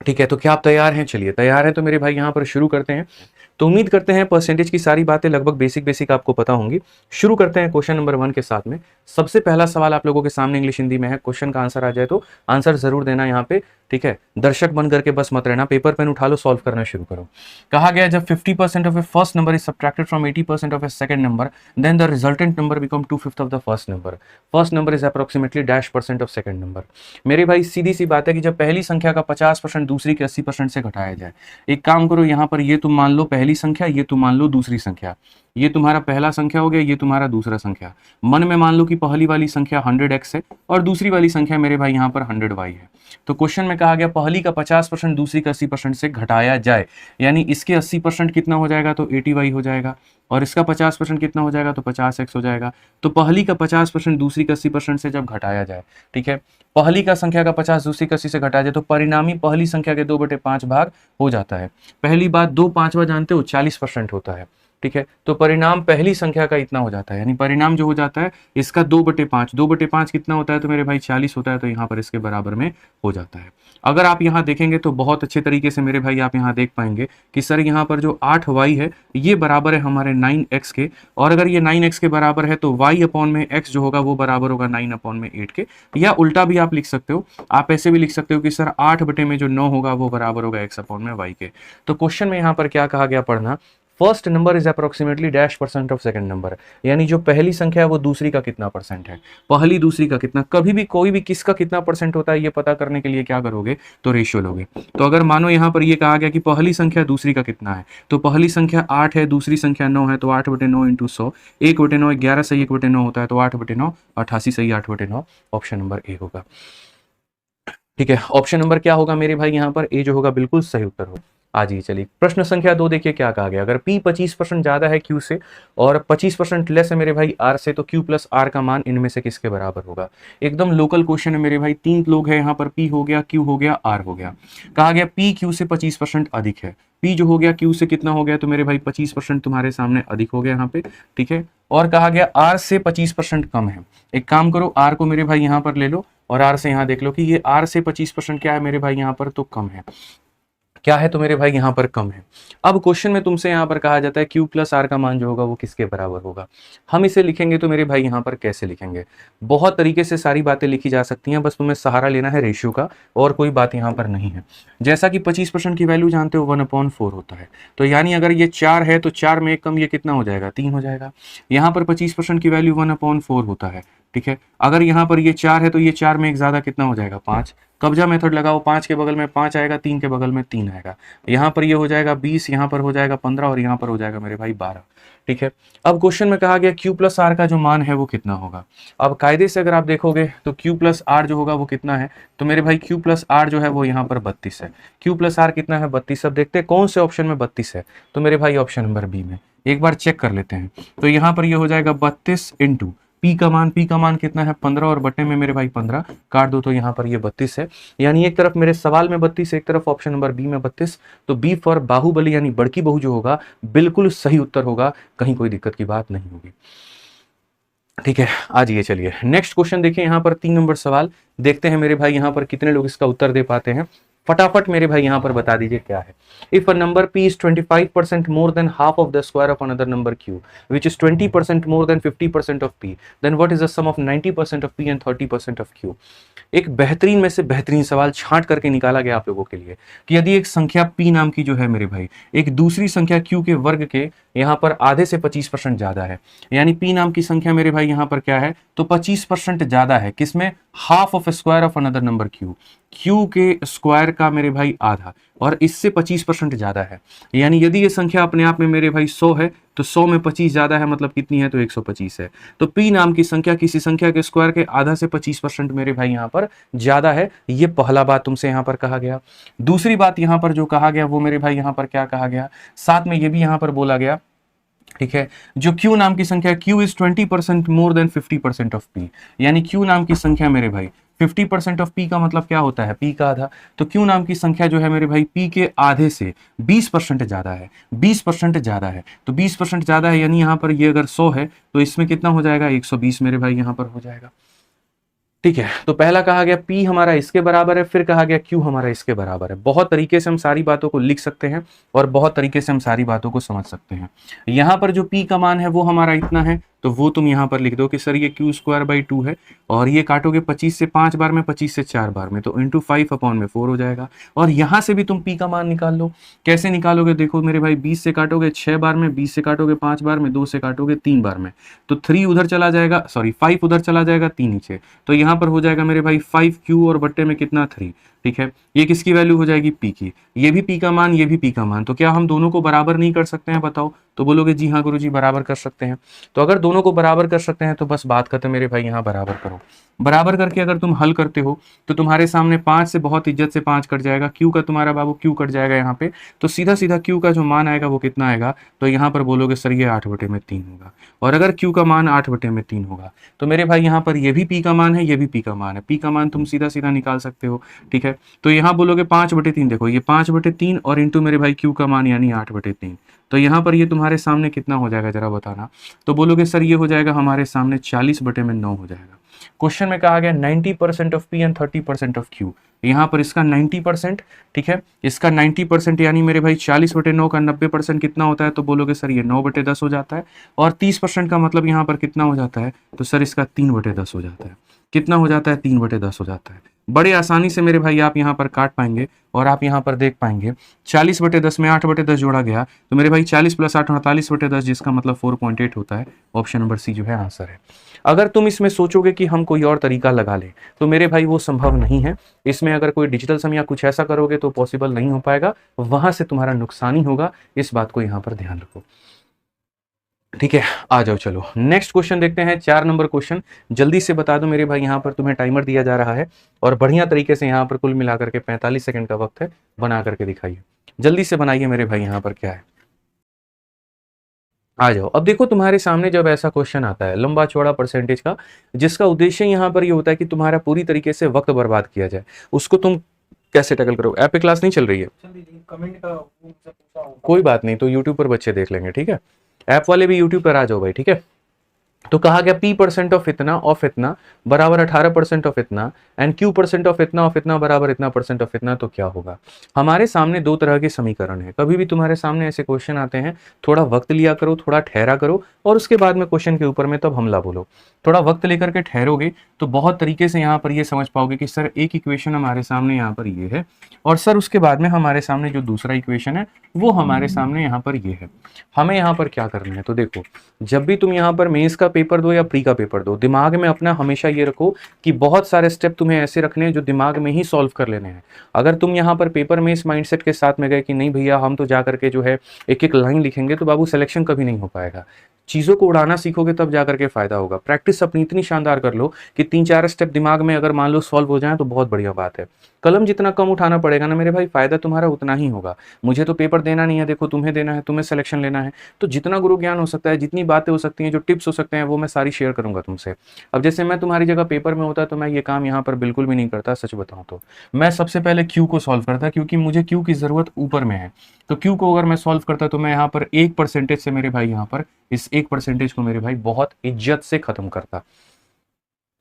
ठीक है, तो क्या आप तैयार हैं? चलिए तैयार हैं तो मेरे भाई यहाँ पर शुरू करते हैं। तो उम्मीद करते हैं परसेंटेज की सारी बातें लगभग बेसिक बेसिक आपको पता होंगी। शुरू करते हैं क्वेश्चन नंबर 1 के साथ में। सबसे पहला सवाल आप लोगों के सामने इंग्लिश हिंदी में है। क्वेश्चन का आंसर आ जाए तो आंसर जरूर देना यहाँ पे, ठीक है। दर्शक बन करके बस मत रहना, पेपर पेन उठा लो, सॉल्व करना शुरू करो। कहा गया जब 50% of a first number is subtracted from 80% of a second number, then the resultant number become 2/5 of the first number. First number is approximately -% of second number. मेरे भाई सीधी सी बात है कि जब पहली संख्या का 50% दूसरी के 80% से घटाया जाए। एक काम करो, यहाँ पर ये तुम मान लो पहली संख्या, ये तुम मान लो दूसरी संख्या। ये तुम्हारा पहला संख्या हो गया, ये तुम्हारा दूसरा संख्या। मन में मान लो कि पहली वाली संख्या 100x है और दूसरी वाली संख्या मेरे भाई यहाँ पर 100y है। तो क्वेश्चन में कहा गया पहली का 50% दूसरी का 80% से घटाया जाए, यानी इसके 80% कितना हो जाएगा तो 80y हो जाएगा, और इसका 50% कितना हो जाएगा तो 50x हो जाएगा। तो पहली का 50% दूसरी का 80% से जब घटाया जाए, ठीक है, पहली का संख्या का 50 दूसरी का 80 से घटाया जाए तो परिणामी पहली संख्या के 2/5 भाग हो जाता है। पहली बात 2/5 जानते हो 40% होता है, ठीक है। तो परिणाम पहली संख्या का इतना हो जाता है, यानी परिणाम जो हो जाता है इसका 2/5, 2/5 कितना होता है तो मेरे भाई 40 होता है, तो यहाँ पर इसके बराबर में हो जाता है। अगर आप यहाँ देखेंगे तो बहुत अच्छे तरीके से मेरे भाई आप यहाँ देख पाएंगे कि सर यहाँ पर जो 8y है ये बराबर है हमारे 9x के, और अगर ये 9x के बराबर है तो y/x जो होगा वो बराबर होगा 9/8 के। या उल्टा भी आप लिख सकते हो, आप ऐसे भी लिख सकते हो कि सर 8/में जो 9 होगा वो बराबर होगा x/y के। तो क्वेश्चन में यहाँ पर क्या कहा गया पढ़ना, first number is approximately -% of second number, यानी जो पहली संख्या है वो दूसरी का कितना परसेंट है, पहली दूसरी का कितना। कभी भी कोई भी किसका कितना परसेंट होता है ये पता करने के लिए क्या करोगे तो रेशियो लोगे। तो अगर मानो यहाँ पर ये कहा गया कि पहली संख्या दूसरी का कितना है, तो पहली संख्या 8 है, दूसरी संख्या 9 है, तो 8/9 × 100, 1/9 11 सही 1/9 होता है, तो 8/9 88 सही 8/9, ऑप्शन नंबर ए होगा। ठीक है, ऑप्शन नंबर क्या होगा मेरे भाई यहाँ पर, ए जो होगा बिल्कुल सही उत्तर होगा। आ जाइए चलिए प्रश्न संख्या 2 देखिए क्या कहा गया। अगर P 25% ज्यादा है Q से और 25% लेस है मेरे भाई R से, तो Q प्लस R का मान इनमें से किसके बराबर होगा। एकदम लोकल क्वेश्चन है मेरे भाई, 3 लोग हैं यहाँ पर, P हो गया, Q हो गया, R हो गया। कहा गया P Q से 25% अधिक है। P जो हो गया Q से कितना हो गया तो मेरे भाई 25% तुम्हारे सामने अधिक हो गया यहाँ पे, ठीक है। और कहा गया R से 25% कम है। एक काम करो, R को मेरे भाई यहाँ पर ले लो और R से यहाँ देख लो कि ये R से 25% क्या है मेरे भाई यहाँ पर, तो कम है। क्या है तो मेरे भाई यहाँ पर कम है। अब क्वेश्चन में तुमसे यहाँ पर कहा जाता है Q प्लस R का मान जो होगा वो किसके बराबर होगा। हम इसे लिखेंगे तो मेरे भाई यहाँ पर कैसे लिखेंगे, बहुत तरीके से सारी बातें लिखी जा सकती हैं, बस तुम्हें सहारा लेना है रेशियो का, और कोई बात यहाँ पर नहीं है। जैसा कि 25% की वैल्यू जानते हो 1/4 होता है, तो यानी अगर ये 4 है तो 4 में एक कम ये कितना हो जाएगा, 3 हो जाएगा। यहाँ पर 25% की वैल्यू 1/4 होता है, ठीक है। अगर यहाँ पर ये 4 है तो ये 4 में एक ज्यादा कितना हो जाएगा, 5। कब्जा मेथड लगाओ, 5 के बगल में 5 आएगा, 3 के बगल में 3 आएगा, यहाँ पर ये हो जाएगा 20, यहाँ पर हो जाएगा 15 और यहाँ पर हो जाएगा मेरे भाई 12, ठीक है। अब क्वेश्चन में कहा गया Q प्लस R का जो मान है वो कितना होगा। अब कायदे से अगर आप देखोगे तो Q प्लस R जो होगा वो कितना है, तो मेरे भाई Q प्लस R जो है वो यहाँ पर 32 है। Q प्लस R कितना है, 32। अब देखते हैं कौन से ऑप्शन में 32 है, तो मेरे भाई ऑप्शन नंबर बी में। एक बार चेक कर लेते हैं, तो यहाँ पर ये हो जाएगा 32 × P का मान कितना है 15, और बटे में मेरे भाई 15 काट दो तो यहाँ पर ये 32 है। यानी एक तरफ मेरे सवाल में 32, एक तरफ ऑप्शन नंबर बी में 32। तो बी फॉर बाहुबली यानी बड़की बहू जो होगा बिल्कुल सही उत्तर होगा, कहीं कोई दिक्कत की बात नहीं होगी, ठीक है। आ जाइए चलिए नेक्स्ट क्वेश्चन देखिए, यहाँ पर 3 नंबर सवाल देखते हैं मेरे भाई यहाँ पर कितने लोग इसका उत्तर दे पाते हैं। फटाफट मेरे भाई यहाँ पर बता दीजिए क्या है। If a number P is 25% more than half of the square of another number Q, which is 20% more than 50% of P, then what is the sum of 90% of P and 30% of Q? एक बेहतरीन में से बेहतरीन सवाल छांट करके निकाला गया आप लोगों के लिए कि यदि एक संख्या P नाम की जो है मेरे भाई एक दूसरी संख्या Q के वर्ग के यहाँ पर आधे से 25% ज्यादा है, यानी P नाम की संख्या मेरे भाई यहाँ पर क्या है तो 25% ज्यादा है, किसमें, half of square of another number Q के स्क्वायर का मेरे भाई आधा, और इससे 25% ज्यादा है। यानी यदि ये संख्या अपने आप में मेरे भाई 100 है तो 100 में 25 ज्यादा है, मतलब कितनी है तो 125 है। तो P नाम की संख्या किसी संख्या के स्क्वायर के आधा से 25% मेरे भाई यहाँ पर ज्यादा है। ये पहला बात तुमसे यहाँ पर कहा गया। दूसरी बात यहाँ पर जो कहा गया वो मेरे भाई यहाँ पर क्या कहा गया, साथ में ये भी यहाँ पर बोला गया, ठीक है, जो Q नाम की संख्या Q is 20% more than 50% of P, यानी Q नाम की संख्या मेरे भाई 50% ऑफ P का मतलब क्या होता है, P का आधा। तो Q नाम की संख्या जो है मेरे भाई P के आधे से 20% ज्यादा है, 20% ज्यादा है। तो 20% ज्यादा है, यानी यहाँ पर ये अगर 100 है तो इसमें कितना हो जाएगा 120 मेरे भाई यहाँ पर हो जाएगा। ठीक है, तो पहला कहा गया P हमारा इसके बराबर है, फिर कहा गया Q हमारा इसके बराबर है। बहुत तरीके से हम सारी बातों को लिख सकते हैं और बहुत तरीके से हम सारी बातों को समझ सकते हैं। यहाँ पर जो P का मान है वो हमारा इतना है, तो वो तुम यहाँ पर लिख दो कि सर ये Q²/2 है, और ये काटोगे 25 से 5 बार में, 25 से 4 बार में, तो इंटू 5/4 हो जाएगा। और यहाँ से भी तुम P का मान निकाल लो। कैसे निकालोगे? देखो मेरे भाई, 20 से काटोगे 6 बार में, 20 से काटोगे 5 बार में, 2 से काटोगे 3 बार में, तो 3 उधर चला जाएगा, सॉरी 5 उधर चला जाएगा, 3 नीचे, तो यहाँ पर हो जाएगा मेरे भाई 5Q और बट्टे में कितना 3। ठीक है, ये किसकी वैल्यू हो जाएगी? P की। ये भी P का मान, ये भी P का मान, तो क्या हम दोनों को बराबर नहीं कर सकते हैं? बताओ। तो बोलोगे जी हाँ गुरुजी बराबर कर सकते हैं। तो अगर दोनों को बराबर कर सकते हैं तो बस बात खत्म मेरे भाई, यहाँ बराबर करो। बराबर करके अगर तुम हल करते हो तो तुम्हारे सामने 5 से बहुत इज्जत से 5 कट जाएगा, Q का तुम्हारा बाबू Q कट जाएगा यहाँ पे, तो सीधा सीधा Q का जो मान आएगा वो कितना आएगा? तो यहाँ पर बोलोगे सर ये 8/3 होगा। और अगर Q का मान 8/3 होगा तो मेरे भाई यहाँ पर ये भी P का मान है, ये भी P का मान है। P का मान तुम सीधा सीधा निकाल सकते हो। ठीक है, तो यहाँ बोलोगे 5/3, देखो ये 5/3 और इंटू मेरे भाई Q का मान यानी 8/3, तो यहाँ पर ये तुम्हारे सामने कितना हो जाएगा जरा बताना? तो बोलोगे सर ये हो जाएगा हमारे सामने 40/9 हो जाएगा। क्वेश्चन में कहा गया 90% of P and 30% of Q, यहाँ पर इसका 90%, ठीक है, इसका 90% यानी मेरे भाई 40/9 का 90% कितना होता है? तो बोलोगे सर ये 9/10 हो जाता है। और 30% का मतलब यहाँ पर कितना हो जाता है? तो सर इसका 3/10 हो जाता है। कितना हो जाता है? 3/10 हो जाता है। बड़े आसानी से मेरे भाई आप यहाँ पर काट पाएंगे और आप यहाँ पर देख पाएंगे 40/10 में 8/10 जोड़ा गया, तो मेरे भाई 40 + 8 48/10, जिसका मतलब 4.8 होता है। ऑप्शन नंबर सी जो है आंसर है। अगर तुम इसमें सोचोगे कि हम कोई और तरीका लगा लें तो मेरे भाई वो संभव नहीं है। इसमें अगर कोई डिजिटल सम या कुछ ऐसा करोगे तो पॉसिबल नहीं हो पाएगा, वहां से तुम्हारा नुकसान ही होगा। इस बात को यहाँ पर ध्यान रखो। ठीक है, आ जाओ चलो नेक्स्ट क्वेश्चन देखते हैं। 4 नंबर क्वेश्चन जल्दी से बता दो मेरे भाई, यहाँ पर तुम्हें टाइमर दिया जा रहा है और बढ़िया तरीके से यहाँ पर कुल मिलाकर के 45 सेकंड का वक्त है, बना करके दिखाइए। जल्दी से बनाइए मेरे भाई, यहाँ पर क्या है आ जाओ। अब देखो तुम्हारे सामने जब ऐसा क्वेश्चन आता है लंबा चौड़ा परसेंटेज का, जिसका उद्देश्य यहाँ पर ये होता है कि तुम्हारा पूरी तरीके से वक्त बर्बाद किया जाए, उसको तुम कैसे टैकल करो? ऐप पे क्लास नहीं चल रही है, कमेंट का मुझसे पूछा होगा। कोई बात नहीं, तो यूट्यूब पर बच्चे देख लेंगे। ठीक है, ऐप वाले भी यूट्यूब पर आ जाओ भाई। ठीक है, तो कहा गया P% ऑफ इतना बराबर 18% ऑफ इतना एंड Q% ऑफ इतना बराबर इतना परसेंट ऑफ इतना, तो क्या होगा? हमारे सामने दो तरह के समीकरण है। कभी भी तुम्हारे सामने ऐसे क्वेश्चन आते हैं, थोड़ा वक्त लिया करो, थोड़ा ठहरा करो, और उसके बाद में क्वेश्चन के ऊपर में तब हमला बोलो। थोड़ा वक्त लेकर के ठहरोगे तो बहुत तरीके से यहाँ पर ये समझ पाओगे कि सर एक इक्वेशन हमारे सामने यहाँ पर ये है, और सर उसके बाद में हमारे सामने जो दूसरा इक्वेशन है वो हमारे सामने यहाँ पर ये है। हमें यहाँ पर क्या करना है? तो देखो, जब भी तुम यहाँ पर मेंस का पेपर दो या प्री का पेपर दो, दिमाग में अपना हमेशा ये रखो कि बहुत सारे स्टेप तुम्हें ऐसे रखने हैं जो दिमाग में ही सॉल्व कर लेने हैं। अगर तुम यहाँ पर पेपर में इस माइंडसेट के साथ में गए कि नहीं भैया हम तो जा करके जो है एक एक लाइन लिखेंगे, तो बाबू सिलेक्शन कभी नहीं हो पाएगा। चीज़ों को उड़ाना सीखोगे तब जाकर के फायदा होगा। प्रैक्टिस अपनी इतनी शानदार कर लो कि 3-4 स्टेप दिमाग में अगर मान लो सॉल्व हो जाए तो बहुत बढ़िया बात है। कलम जितना कम उठाना पड़ेगा ना मेरे भाई, फायदा तुम्हारा उतना ही होगा। मुझे तो पेपर देना नहीं है, देखो तुम्हें देना है, तुम्हें सिलेक्शन लेना है, तो जितना गुरु ज्ञान हो सकता है, जितनी बातें हो सकती हैं, जो टिप्स हो सकते हैं, वो मैं सारी शेयर करूंगा तुमसे। अब जैसे मैं तुम्हारी जगह पेपर में होता तो मैं ये काम यहाँ पर बिल्कुल भी नहीं करता, सच बताऊं तो। मैं सबसे पहले क्यू को सॉल्व करता, क्योंकि मुझे क्यू की जरूरत ऊपर में है। तो क्यू को अगर मैं सॉल्व करता तो मैं यहाँ पर 1% से मेरे भाई यहाँ पर इस 1% को मेरे भाई बहुत इज्जत से खत्म करता,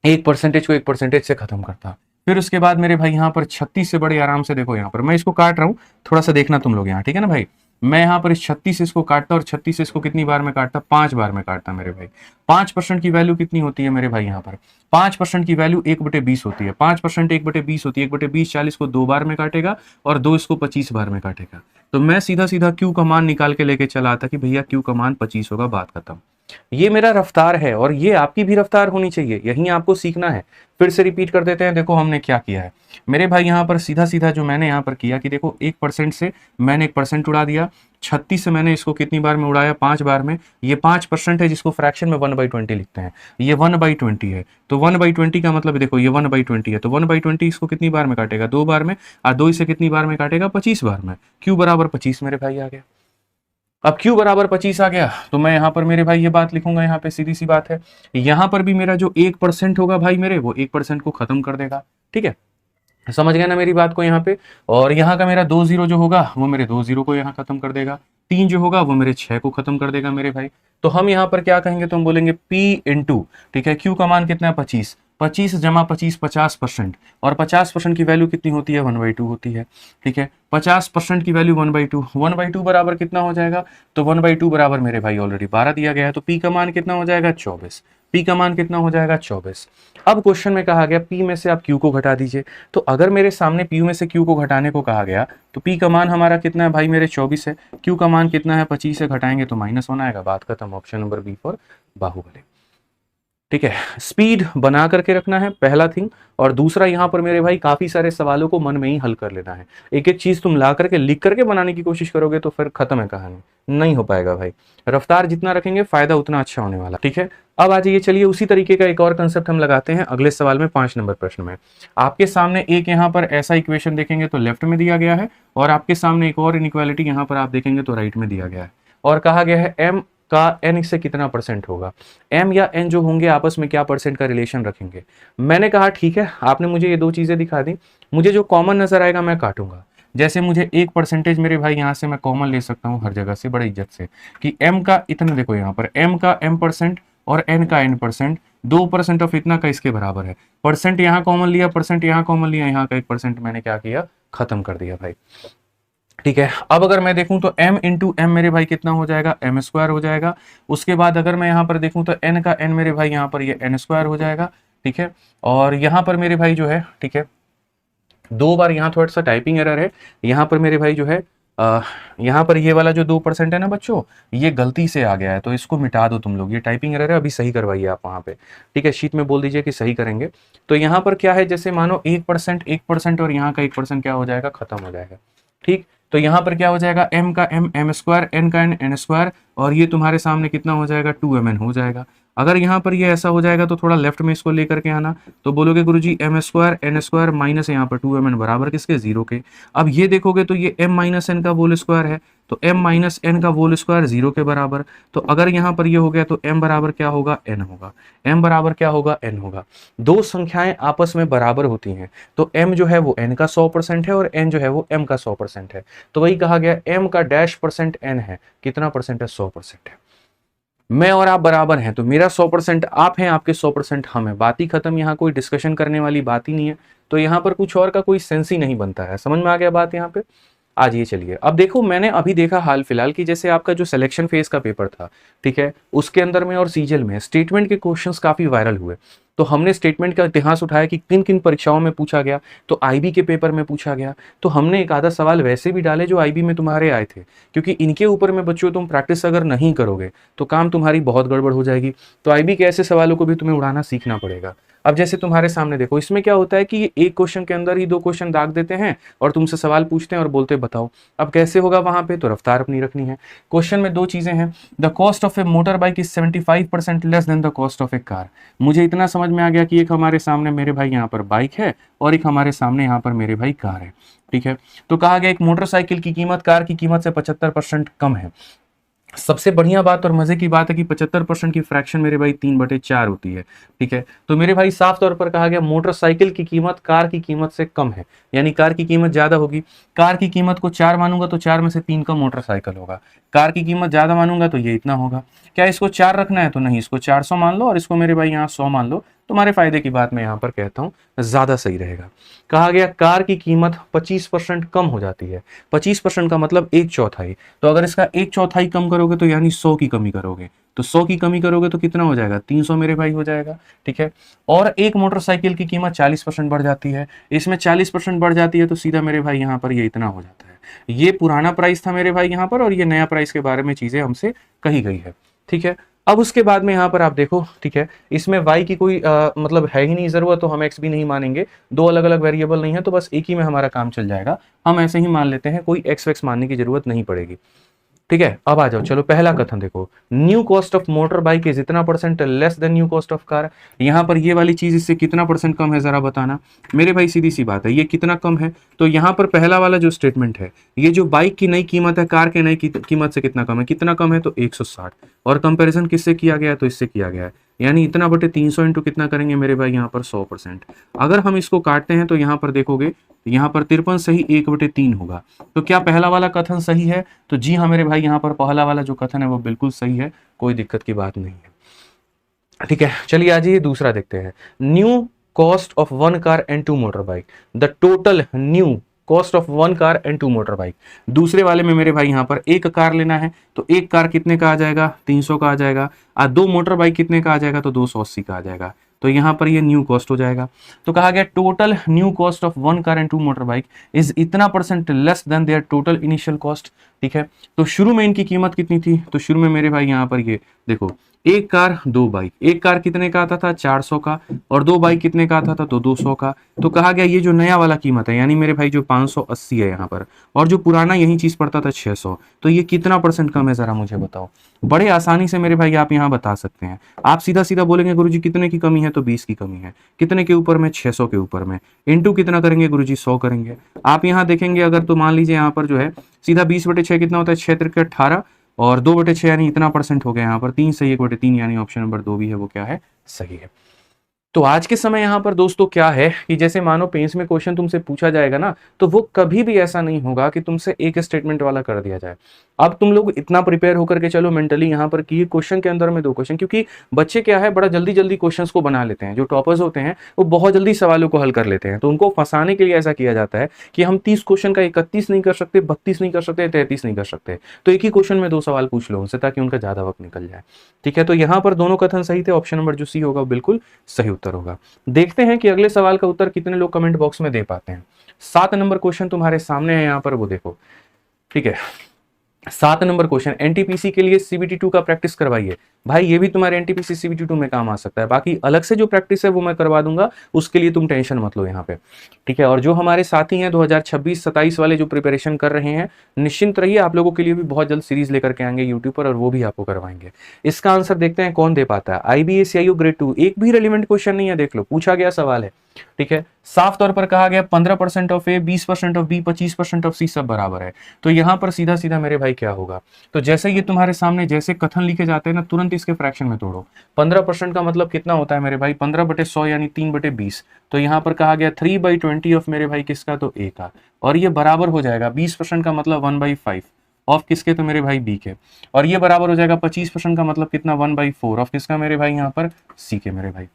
1% को 1% से खत्म करता। फिर उसके बाद मेरे भाई यहाँ पर 36 से बड़े आराम से, देखो यहाँ पर मैं इसको काट रहा हूँ, थोड़ा सा देखना तुम लोग यहाँ, ठीक है ना भाई। मैं यहाँ पर इस 36 से इसको काटता, और 36 से इसको कितनी बार में काटता? 5 बार में काटता मेरे भाई। 5% की वैल्यू कितनी होती है मेरे भाई? यहाँ पर 5% की वैल्यू 1/20 होती है। 5% 1/20 होती है। 1/20 40 को 2 बार में काटेगा और 2 इसको 25 बार में काटेगा। तो मैं सीधा सीधा क्यू का मान निकाल के लेके चला आता कि भैया क्यू का मान 25 होगा, बात खत्म। ये मेरा रफ्तार है और ये आपकी भी रफ्तार होनी चाहिए, यही आपको सीखना है। फिर से रिपीट कर देते हैं, देखो हमने क्या किया है मेरे भाई। यहाँ पर सीधा सीधा जो मैंने यहाँ पर किया कि देखो 1% से मैंने 1% उड़ा दिया, 36 से मैंने इसको कितनी बार में उड़ाया? 5 बार में। ये 5% है जिसको फ्रैक्शन में 1/20 लिखते हैं, ये 1/20 है। तो 1/20 का मतलब देखो ये 1/20 है, तो 1/20 इसको कितनी बार में काटेगा? 2 बार में। और 2 इसे कितनी बार में काटेगा? 25 बार में। क्यू बराबर 25 मेरे भाई आ गया। अब Q बराबर 25 आ गया तो मैं यहाँ पर मेरे भाई ये बात लिखूंगा, यहाँ पे सीधी सी बात है, यहाँ पर भी मेरा जो 1% होगा भाई मेरे, वो 1% को खत्म कर देगा। ठीक है, समझ गए ना मेरी बात को यहाँ पे। और यहाँ का मेरा 2 0 जो होगा वो मेरे 2 0 को यहाँ खत्म कर देगा। 3 जो होगा वो मेरे 6 को खत्म कर देगा मेरे भाई। तो हम यहाँ पर क्या कहेंगे? तो हम बोलेंगे P इंटू, ठीक है, Q का मान कितना है? 25, 25 जमा 25 50%, और 50% की वैल्यू कितनी होती है 1/2 होती है। ठीक है, 50% की वैल्यू 1/2, 1/2 बराबर कितना हो जाएगा, तो 1/2 बराबर मेरे भाई ऑलरेडी 12 दिया गया है, तो पी का मान कितना हो जाएगा 24, पी का मान कितना हो जाएगा 24। अब क्वेश्चन में कहा गया पी में से आप क्यू को घटा दीजिए, तो अगर मेरे सामने पी में से क्यू को घटाने को कहा गया तो पी का मान हमारा कितना है भाई मेरे 24 है, क्यू का मान कितना है 25 से घटाएंगे तो -1 आएगा, बात खत्म। Option number B for Baahubali. ठीक है, स्पीड बना करके रखना है पहला थिंग, और दूसरा यहाँ पर मेरे भाई काफी सारे सवालों को मन में ही हल कर लेना है। एक एक चीज तुम ला करके लिख करके बनाने की कोशिश करोगे तो फिर खत्म है कहानी, नहीं हो पाएगा भाई। रफ्तार जितना रखेंगे फायदा उतना अच्छा होने वाला। ठीक है, अब आ जाइए, चलिए उसी तरीके का एक और कंसेप्ट हम लगाते हैं अगले सवाल में। 5 नंबर प्रश्न में आपके सामने एक यहाँ पर ऐसा इक्वेशन देखेंगे तो लेफ्ट में दिया गया है, और आपके सामने एक और इनइक्वालिटी यहाँ पर आप देखेंगे तो राइट में दिया गया है, और कहा गया है एम का एन से कितना परसेंट होगा, एम या एन जो होंगे आपस में क्या परसेंट का रिलेशन रखेंगे। मैंने कहा ठीक है, आपने मुझे ये दो चीजें दिखा दी, मुझे जो कॉमन नजर आएगा मैं काटूंगा। जैसे मुझे 1% मेरे भाई यहाँ से मैं कॉमन ले सकता हूँ हर जगह से बड़े इज्जत से, कि एम का इतना, देखो यहाँ पर एम का m% और एन का n%, 2% ऑफ इतना का इसके बराबर है। परसेंट यहाँ कॉमन लिया, परसेंट यहाँ कॉमन लिया, यहाँ का 1% मैंने क्या किया, खत्म कर दिया भाई। ठीक है, अब अगर मैं देखूं तो m इंटू एम मेरे भाई कितना हो जाएगा, m² हो जाएगा। उसके बाद अगर मैं यहाँ पर देखूं तो n का n मेरे भाई यहाँ पर ये n² हो जाएगा। ठीक है, और यहाँ पर मेरे भाई जो है, ठीक है, दो बार यहाँ थोड़ा सा टाइपिंग एरर है, यहाँ पर मेरे भाई जो है यहाँ पर ये वाला जो 2% है ना बच्चों, ये गलती से आ गया है, तो इसको मिटा दो तुम लोग, ये टाइपिंग एरर है, अभी सही करवाइए आप वहाँ पे। ठीक है, शीट में बोल दीजिए कि सही करेंगे। तो यहाँ पर क्या है, जैसे मानो 1% और यहाँ का 1% क्या हो जाएगा, खत्म हो जाएगा। ठीक, तो यहाँ पर क्या हो जाएगा, m का m m², n का n n², और ये तुम्हारे सामने कितना हो जाएगा, 2mn हो जाएगा। अगर यहाँ पर ये ऐसा हो जाएगा तो थोड़ा लेफ्ट में इसको लेकर के आना, तो बोलोगे गुरुजी m² n² माइनस यहाँ पर 2mn बराबर किसके, 0 के। अब ये देखोगे तो ये m - n का होल स्क्वायर है, तो m - n का होल स्क्वायर 0 के बराबर। तो अगर यहाँ पर ये हो गया तो m बराबर क्या होगा, n होगा, m बराबर क्या होगा, n होगा। दो संख्याएं आपस में बराबर होती हैं तो m जो है वो n का 100% है और n जो है वो m का 100% है, तो वही कहा गया m का -% n है, कितना परसेंट है, 100% है। मैं और आप बराबर हैं, तो मेरा 100% आप हैं, आपके 100% हम हैं, बात ही खत्म, यहाँ कोई डिस्कशन करने वाली बात ही नहीं है। तो यहाँ पर कुछ और का कोई सेंस ही नहीं बनता है, समझ में आ गया बात यहाँ पे। आज ये चलिए, अब देखो मैंने अभी देखा हाल फिलहाल की, जैसे आपका जो सिलेक्शन फेज का पेपर था, ठीक है, उसके अंदर में और सीजीएल में स्टेटमेंट के क्वेश्चंस काफी वायरल हुए, तो हमने स्टेटमेंट का इतिहास उठाया कि किन किन परीक्षाओं में पूछा गया, तो आईबी के पेपर में पूछा गया, तो हमने एक आधा सवाल वैसे भी डाले जो आईबी में तुम्हारे आए थे, क्योंकि इनके ऊपर में बच्चों तुम प्रैक्टिस अगर नहीं करोगे तो काम तुम्हारी बहुत गड़बड़ हो जाएगी। तो आईबी के ऐसे सवालों को भी तुम्हें उड़ाना सीखना पड़ेगा। अब जैसे तुम्हारे सामने देखो, इसमें क्या होता है कि ये एक क्वेश्चन के अंदर ही दो क्वेश्चन दाग देते हैं और तुमसे सवाल पूछते हैं और बोलते बताओ। अब कैसे होगा वहां पे, तो रफ्तार अपनी रखनी है। क्वेश्चन में दो चीजें हैं, the cost of A motor bike is 75% less than the cost of A car. मुझे इतना समझ में आ गया कि एक हमारे सामने मेरे भाई यहाँ पर बाइक है और एक हमारे सामने यहाँ पर मेरे भाई कार है। ठीक है, तो कहा गया एक मोटरसाइकिल की कीमत कार की कीमत से 75% कम है। सबसे बढ़िया बात और मजे की बात है कि 75% की फ्रैक्शन मेरे भाई 3/4 होती है। ठीक है, तो मेरे भाई साफ तौर पर कहा गया मोटरसाइकिल की कीमत कार की कीमत से कम है, यानी कार की कीमत ज्यादा होगी। कार की कीमत को 4 मानूंगा तो 4 में से 3 का मोटरसाइकिल होगा, कार की कीमत ज्यादा मानूंगा तो ये इतना होगा। क्या इसको 4 रखना है, तो नहीं, इसको 400 मान लो और इसको मेरे भाई यहाँ 100 मान लो, तुम्हारे फायदे की बात मैं यहाँ पर कहता हूँ, ज्यादा सही रहेगा। कहा गया कार की कीमत 25% कम हो जाती है, 25% का मतलब 1/4, तो अगर इसका 1/4 कम करोगे तो यानी 100 की कमी करोगे, तो 100 की कमी करोगे तो कितना हो जाएगा, 300 मेरे भाई हो जाएगा। ठीक है, और एक मोटरसाइकिल की कीमत 40% बढ़ जाती है, इसमें 40% बढ़ जाती है तो सीधा मेरे भाई यहाँ पर ये इतना हो जाता है। ये पुराना प्राइस था मेरे भाई यहाँ पर, और ये नया प्राइस के बारे में चीजें हमसे कही गई है। ठीक है, अब उसके बाद में यहाँ पर आप देखो, ठीक है, इसमें y की कोई मतलब है ही नहीं जरूरत, तो हम x भी नहीं मानेंगे, दो अलग अलग वेरिएबल नहीं है, तो बस एक ही में हमारा काम चल जाएगा, हम ऐसे ही मान लेते हैं, कोई x वेक्स मानने की जरूरत नहीं पड़ेगी। ठीक है, अब आ जाओ, चलो पहला कथन देखो, new cost of motor bike is इतना percent less than new cost of car. यहाँ पर ये वाली चीज इससे कितना परसेंट कम है जरा बताना मेरे भाई, सीधी सी बात है, ये कितना कम है, तो यहाँ पर पहला वाला जो स्टेटमेंट है, ये जो बाइक की नई कीमत है कार के नई कीमत से कितना कम है, कितना कम है, तो 160, और कंपैरिजन किससे किया गया है, तो इससे किया गया है, यानी इतना बटे 300 इंटू कितना करेंगे मेरे भाई यहाँ पर 100%। अगर हम इसको काटते हैं तो यहाँ पर देखोगे, यहाँ पर 53 सही 1/3 होगा। तो क्या पहला वाला कथन सही है, तो जी हाँ मेरे भाई, यहाँ पर पहला वाला जो कथन है वो बिल्कुल सही है, कोई दिक्कत की बात नहीं है। ठीक है, चलिए आज ये दूसरा देखते हैं। New cost of one car and two motor bike, the total new cost of one car and two motor bike. दूसरे वाले में मेरे भाई यहाँ पर एक कार लेना है, तो एक कार कितने का आ जाएगा, 300 का आ जाएगा। और दो मोटर बाइक कितने का आ जाएगा, तो 280 का आ जाएगा। तो यहाँ पर ये न्यू कॉस्ट हो जाएगा। तो कहा गया total new cost of one car and two motor bike is इतना % less than their total initial cost. ठीक है, तो शुरू में इनकी कीमत कितनी थी, तो शुरू में मेरे भाई यहाँ पर ये देखो, एक कार दो बाइक, एक कार कितने का आता था 400 का, और दो बाइक कितने का आता था, तो 200 का। तो कहा गया ये जो नया वाला कीमत है, यानी मेरे भाई जो 580 है यहाँ पर, और जो पुराना यही चीज पड़ता था 600, तो ये कितना % कम है, जरा मुझे बताओ। बड़े आसानी से मेरे भाई आप यहाँ बता सकते हैं। आप सीधा सीधा बोलेंगे गुरुजी कितने की कमी है, तो 20 की कमी है। कितने के ऊपर में, 600 के ऊपर में। इनटू कितना करेंगे गुरुजी, 100 करेंगे। आप यहाँ देखेंगे अगर, तो मान लीजिए यहाँ पर जो है सीधा 20/6 कितना होता है, 6 × 18, और 2/6 यानी इतना % हो गया। यहाँ पर 3 सही, 1/3 यानी ऑप्शन नंबर 2 भी है वो क्या है, सही है। तो आज के समय यहाँ पर दोस्तों क्या है कि जैसे मानो पेंस में क्वेश्चन तुमसे पूछा जाएगा ना, तो वो कभी भी ऐसा नहीं होगा कि तुमसे एक स्टेटमेंट वाला कर दिया जाए। अब तुम लोग इतना प्रिपेयर होकर के चलो मेंटली यहाँ पर कि क्वेश्चन के अंदर में 2 क्वेश्चन, क्योंकि बच्चे क्या है बड़ा जल्दी जल्दी क्वेश्चंस को बना लेते हैं। जो टॉपर्स होते हैं वो बहुत जल्दी सवालों को हल कर लेते हैं, तो उनको फंसाने के लिए ऐसा किया जाता है कि हम 30 क्वेश्चन का 31 नहीं कर सकते, 32 नहीं कर सकते, 33 नहीं कर सकते, तो एक ही क्वेश्चन में 2 सवाल पूछ लो उनसे, ताकि उनका ज्यादा वक्त निकल जाए। ठीक है, तो यहाँ पर दोनों कथन सही थे, ऑप्शन नंबर जो सी होगा बिल्कुल सही उत्तर होगा। देखते हैं कि अगले सवाल का उत्तर कितने लोग कमेंट बॉक्स में दे पाते हैं। 7 नंबर क्वेश्चन तुम्हारे सामने है यहाँ पर, वो देखो। ठीक है, 7 नंबर क्वेश्चन, एनटीपीसी के लिए सीबीटी 2 का प्रैक्टिस करवाइए। भाई ये भी तुम्हारे एनटीपीसी सीबीटी 2 में काम आ सकता है। बाकी अलग से जो प्रैक्टिस है वो मैं करवा दूंगा, उसके लिए तुम टेंशन मत लो यहाँ पे। ठीक है, और जो हमारे साथी हैं 2026-27 वाले जो प्रिपरेशन कर रहे हैं, निश्चिंत रहिए, आप लोगों के लिए भी बहुत जल्द सीरीज लेकर के आएंगे यूट्यूब पर, और वो भी आपको करवाएंगे। इसका आंसर देखते हैं कौन दे पाता है। IBACIU ग्रेड 2 एक भी रेलिवेंट क्वेश्चन नहीं है, देख लो, पूछा गया सवाल है। ठीक है, साफ तौर पर कहा गया 15% of A, 20% of B, 25% of C सब बराबर है। तो यहां पर सीधा सीधा मेरे भाई क्या होगा, तो जैसे ये तुम्हारे सामने जैसे कथन लिखे जाते हैं ना, तुरंत इसके फ्रैक्शन में तोड़ो। 15% का मतलब कितना होता है मेरे भाई, 15/100 यानी 3/20। तो यहां पर कहा गया 3/20 ऑफ मेरे भाई किसका, तो ए का, और ये बराबर हो जाएगा 20% का मतलब 1/5 ऑफ किसके, तो मेरे भाई बी के, और ये बराबर हो जाएगा 25% का मतलब कितना, 1/4 ऑफ किसका, मेरे भाई यहाँ पर सी के, मेरे भाई।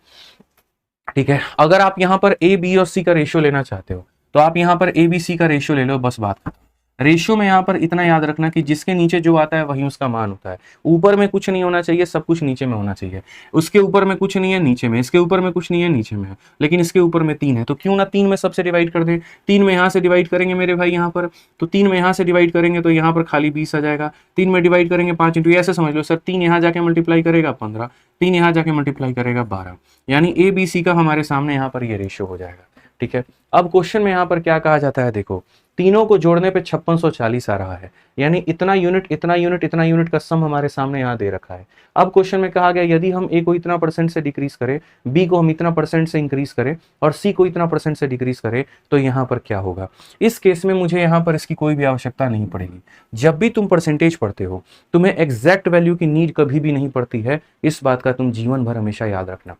ठीक है, अगर आप यहाँ पर ए बी और सी का रेशियो लेना चाहते हो, तो आप यहाँ पर ए बी सी का रेशियो ले लो, बस बात खत्म। रेशियो में यहाँ पर इतना याद रखना कि जिसके नीचे जो आता है वही उसका मान होता है। ऊपर में कुछ नहीं होना चाहिए, सब कुछ नीचे में होना चाहिए। उसके ऊपर में कुछ नहीं है, नीचे में, इसके ऊपर में कुछ नहीं है, नीचे में है, लेकिन इसके ऊपर में 3 है, तो क्यों ना 3 में सबसे डिवाइड कर दें। 3 में यहाँ से डिवाइड करेंगे मेरे भाई यहाँ पर, तो 3 में यहाँ से डिवाइड करेंगे तो यहाँ पर खाली 20 आ जाएगा। 3 में डिवाइड करेंगे 5 इंटू, ऐसे समझ लो सर, 3 यहाँ जाके मल्टीप्लाई करेगा 15, 3 यहाँ जाके मल्टीप्लाई करेगा 12, यानी ए बी सी का हमारे सामने यहाँ पर ये रेशियो हो जाएगा। ठीक है, अब क्वेश्चन में यहाँ पर क्या कहा जाता है, देखो, तीनों को जोड़ने पे 5640 आ रहा है, यानी इतना यूनिट इतना यूनिट इतना यूनिट का सम हमारे सामने यहाँ दे रखा है। अब क्वेश्चन में कहा गया यदि हम ए को इतना % से डिक्रीज करें, बी को हम इतना % से इंक्रीज करें, और सी को इतना % से डिक्रीज करें, तो यहाँ पर क्या होगा। इस केस में मुझे यहाँ पर इसकी कोई भी आवश्यकता नहीं पड़ेगी। जब भी तुम परसेंटेज पढ़ते हो, तुम्हें एग्जैक्ट वैल्यू की नीड कभी भी नहीं पड़ती है, इस बात का तुम जीवन भर हमेशा याद रखना।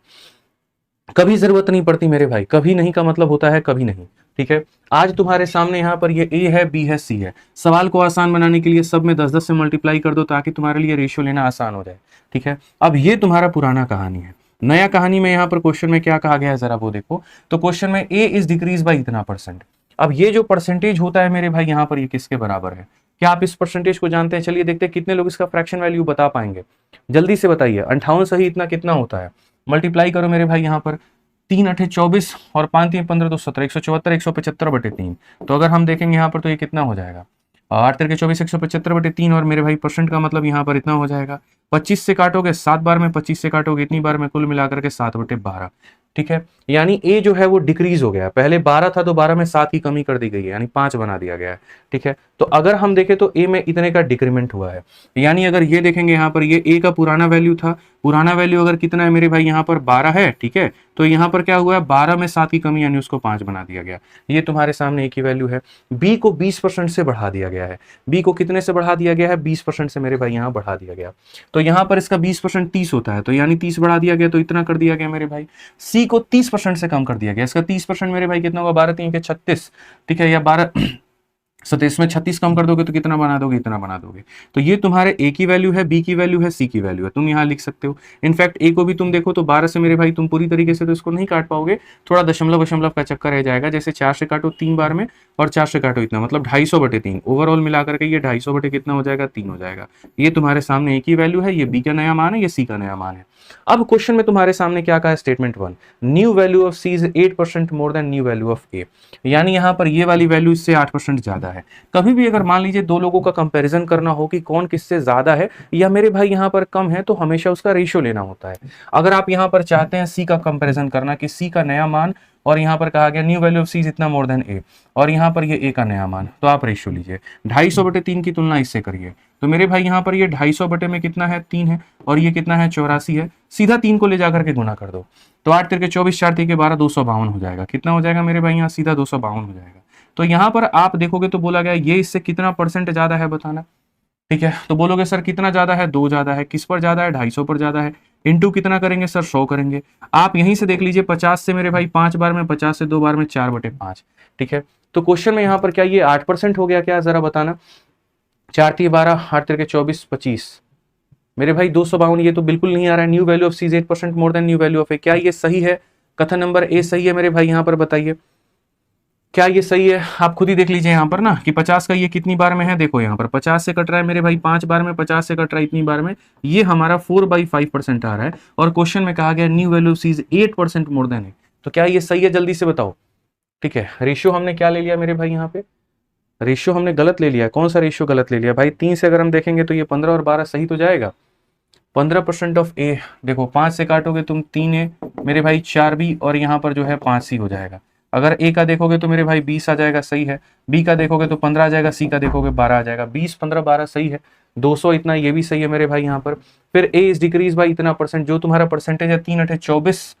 कभी जरूरत नहीं पड़ती मेरे भाई, कभी नहीं का मतलब होता है कभी नहीं। ठीक है, आज तुम्हारे सामने यहाँ पर ये ए है, बी है, सी है। सवाल को आसान बनाने के लिए सब में 10-10 से मल्टीप्लाई कर दो, ताकि तुम्हारे लिए रेशियो लेना आसान हो जाए। ठीक है, अब ये तुम्हारा पुराना कहानी है। नया कहानी में यहाँ पर क्वेश्चन में क्या कहा गया है, जरा वो देखो। तो क्वेश्चन में ए इज डिक्रीज बाई इतना %। अब ये जो परसेंटेज होता है मेरे भाई यहाँ पर, ये किसके बराबर है, क्या आप इस परसेंटेज को जानते हैं। चलिए देखते हैं कितने लोग इसका फ्रैक्शन वैल्यू बता पाएंगे, जल्दी से बताइए। 58 सही, इतना कितना होता है, मल्टीप्लाई करो मेरे भाई यहाँ पर, 3 8 24 और 5 3 15 2 17, 174 175/3। तो अगर हम देखेंगे यहाँ पर तो ये कितना हो जाएगा, 8 3 24 175/3, और मेरे भाई % का मतलब यहाँ पर इतना हो जाएगा। 25 से काटोगे 7 बार में, 25 से काटोगे इतनी बार में, कुल मिलाकर के 7/12। ठीक है, यानी ए जो है वो डिक्रीज हो गया, पहले 12 था तो 12 में 7 की कमी कर दी गई है, यानी 5 बना दिया गया है। ठीक है, तो अगर हम देखें तो ए में इतने का डिक्रीमेंट हुआ है, यानी अगर ये देखेंगे यहाँ पर, ये ए का पुराना वैल्यू था, पुराना वैल्यू अगर कितना है मेरे भाई यहाँ पर 12 है। ठीक है, तो यहाँ पर क्या हुआ है, 12 में 7 की कमी यानी उसको 5 बना दिया गया। ये तुम्हारे सामने एक ही वैल्यू है। बी को 20% से बढ़ा दिया गया है। बी को कितने से बढ़ा दिया गया है, 20% से मेरे भाई यहाँ बढ़ा दिया गया। तो यहाँ पर इसका 20% 30 होता है, तो यानी 30 बढ़ा दिया गया, तो इतना कर दिया गया मेरे भाई। सी को 30% से कम कर दिया गया, इसका 30% मेरे भाई कितना होगा, 12 3 के 36। ठीक है, या 12 तो इसमें 36 कम कर दोगे तो कितना बना दोगे, इतना बना दोगे। तो ये तुम्हारे ए की वैल्यू है, बी की वैल्यू है, सी की वैल्यू है, तुम यहाँ लिख सकते हो। इनफैक्ट ए को भी तुम देखो तो 12 से मेरे भाई तुम पूरी तरीके से तो इसको नहीं काट पाओगे, थोड़ा दशमलव दशमलव का चक्कर रह जाएगा। जैसे 4 से काटो 3 बार में और 4 से काटो इतना, मतलब 250/3 ओवरऑल मिलाकर के ये 250 बटे कितना हो जाएगा, 3 हो जाएगा। ये तुम्हारे सामने ए की वैल्यू है, ये बी का नया मान है, ये सी का नया मान है। अब क्वेश्चन में तुम्हारे सामने क्या कहा है, statement 1, new value of C is 8% more than new value of A, यानी यहाँ पर ये वाली वैल्यू इससे 8% ज्यादा है। कभी भी अगर मान लीजिए दो लोगों का कंपैरिजन करना हो कि कौन किससे ज्यादा है या मेरे भाई यहाँ पर कम है, तो हमेशा उसका रेशियो लेना होता है। अगर आप यहाँ पर चाहते हैं सी का कंपैरिजन करना कि सी का नया मान, और यहाँ पर कहा गया new value of C is इतना मोर देन ए, और यहाँ पर ये ए का नया मान, तो आप रेशियो लीजिए 250/3 की तुलना इससे करिए। तो मेरे भाई यहाँ पर ये 250 बटे में कितना है, 3 है, और ये कितना है, 84 है। सीधा 3 को ले जाकर के गुना कर दो, तो 8 तिरके 24, 4 तिरके 12, 252 हो जाएगा। कितना हो जाएगा मेरे भाई, यहाँ सीधा 252 हो जाएगा। तो यहाँ पर आप देखोगे तो बोला गया ये इससे कितना परसेंट ज्यादा है बताना, ठीक है। तो बोलोगे सर कितना ज्यादा है, 2 ज्यादा है। किस पर ज्यादा है, 250 पर ज्यादा है। इंटू कितना करेंगे सर, 100 करेंगे। आप यहीं से देख लीजिए, 50 से मेरे भाई 5 बार में, 50 से 2 बार में 4/5, ठीक है। तो क्वेश्चन में यहाँ पर क्या ये 8% हो गया क्या, जरा बताना। 4 3 12, 8 तिरके 24, 25, मेरे भाई 252, ये तो बिल्कुल नहीं आ रहा है। New value of C is 8% more than new value of A, क्या ये सही है? कथन नंबर ए सही है मेरे भाई, यहाँ पर बताइए क्या ये सही है? आप खुद ही देख लीजिए यहाँ पर ना कि 50 का ये कितनी बार में है, देखो यहाँ पर 50 से कट रहा है मेरे भाई 5 बार में, 50 से कट रहा है इतनी बार में, ये हमारा 4/5% आ रहा है। और क्वेश्चन में कहा गया new value C is 8% more than A, तो क्या ये सही है, जल्दी से बताओ। ठीक है, रेशियो हमने क्या ले लिया मेरे भाई, यहाँ पे रेशियो हमने गलत ले लिया। कौन सा रेशियो गलत ले लिया भाई? 3 से अगर हम देखेंगे तो ये 15 और 12 सही तो जाएगा। 15% ऑफ ए, देखो 5 से काटोगे तुम 3a मेरे भाई, 4b, और यहाँ पर जो है 5c हो जाएगा। अगर ए का देखोगे तो मेरे भाई 20 आ जाएगा, सही है। बी का देखोगे तो 15 आ जाएगा, सी का देखोगे 12 आ जाएगा। 20 15 12 सही है। 200 इतना, ये भी सही है मेरे भाई यहाँ पर। फिर ए इज डिक्रीज बाई इतना परसेंट, जो तुम्हारा परसेंटेज है 3 8 24,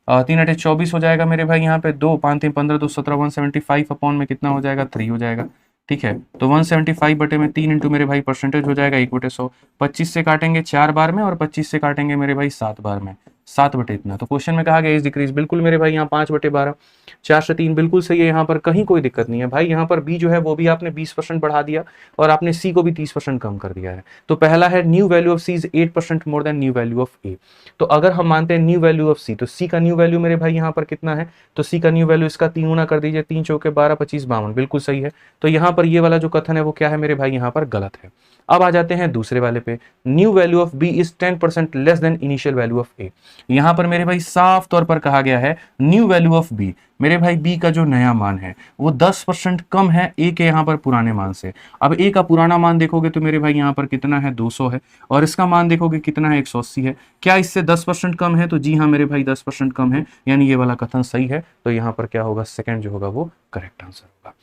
3 8 24 हो जाएगा मेरे भाई यहाँ पे। 2 5 3 15 2 17, 175 अपॉन में कितना हो जाएगा, 3 हो जाएगा। ठीक है, तो 175 बटे में 3 इंटू मेरे भाई परसेंटेज हो जाएगा 1/100। 25 से काटेंगे 4 बार में, और 25 से काटेंगे मेरे भाई 7 बार में, 7 बटे इतना। तो क्वेश्चन में कहा गया इज डिक्रीज, बिल्कुल मेरे भाई यहाँ 5/12, 4 से 3 बिल्कुल सही है। यहाँ पर कहीं कोई दिक्कत नहीं है भाई। यहाँ पर बी जो है वो भी आपने 20% बढ़ा दिया, और आपने सी को भी 30% कम कर दिया है। तो पहला है new value of C is 8% more than new value of A. तो अगर हम मानते हैं न्यू वैल्यू ऑफ सी, तो सी का न्यू वैल्यू मेरे भाई यहाँ पर कितना है, तो सी का न्यू वैल्यू इसका 3 गुना कर दीजिए, 3 चौके 12 25 52, बिल्कुल सही है। तो यहाँ पर ये वाला जो कथन है वो क्या है मेरे भाई, यहाँ पर गलत है। अब आ जाते हैं दूसरे वाले पे, new value of B is 10% less than initial value of A. यहाँ पर मेरे भाई साफ तौर पर कहा गया है न्यू वैल्यू ऑफ बी, मेरे भाई बी का जो नया मान है वो 10% कम है ए के यहाँ पर पुराने मान से। अब ए का पुराना मान देखोगे तो मेरे भाई यहाँ पर कितना है, 200 है, और इसका मान देखोगे कितना है, 180 है। क्या इससे 10% कम है? तो जी हाँ मेरे भाई 10% कम है, यानी ये वाला कथन सही है। तो यहाँ पर क्या होगा, सेकंड जो होगा वो करेक्ट आंसर होगा।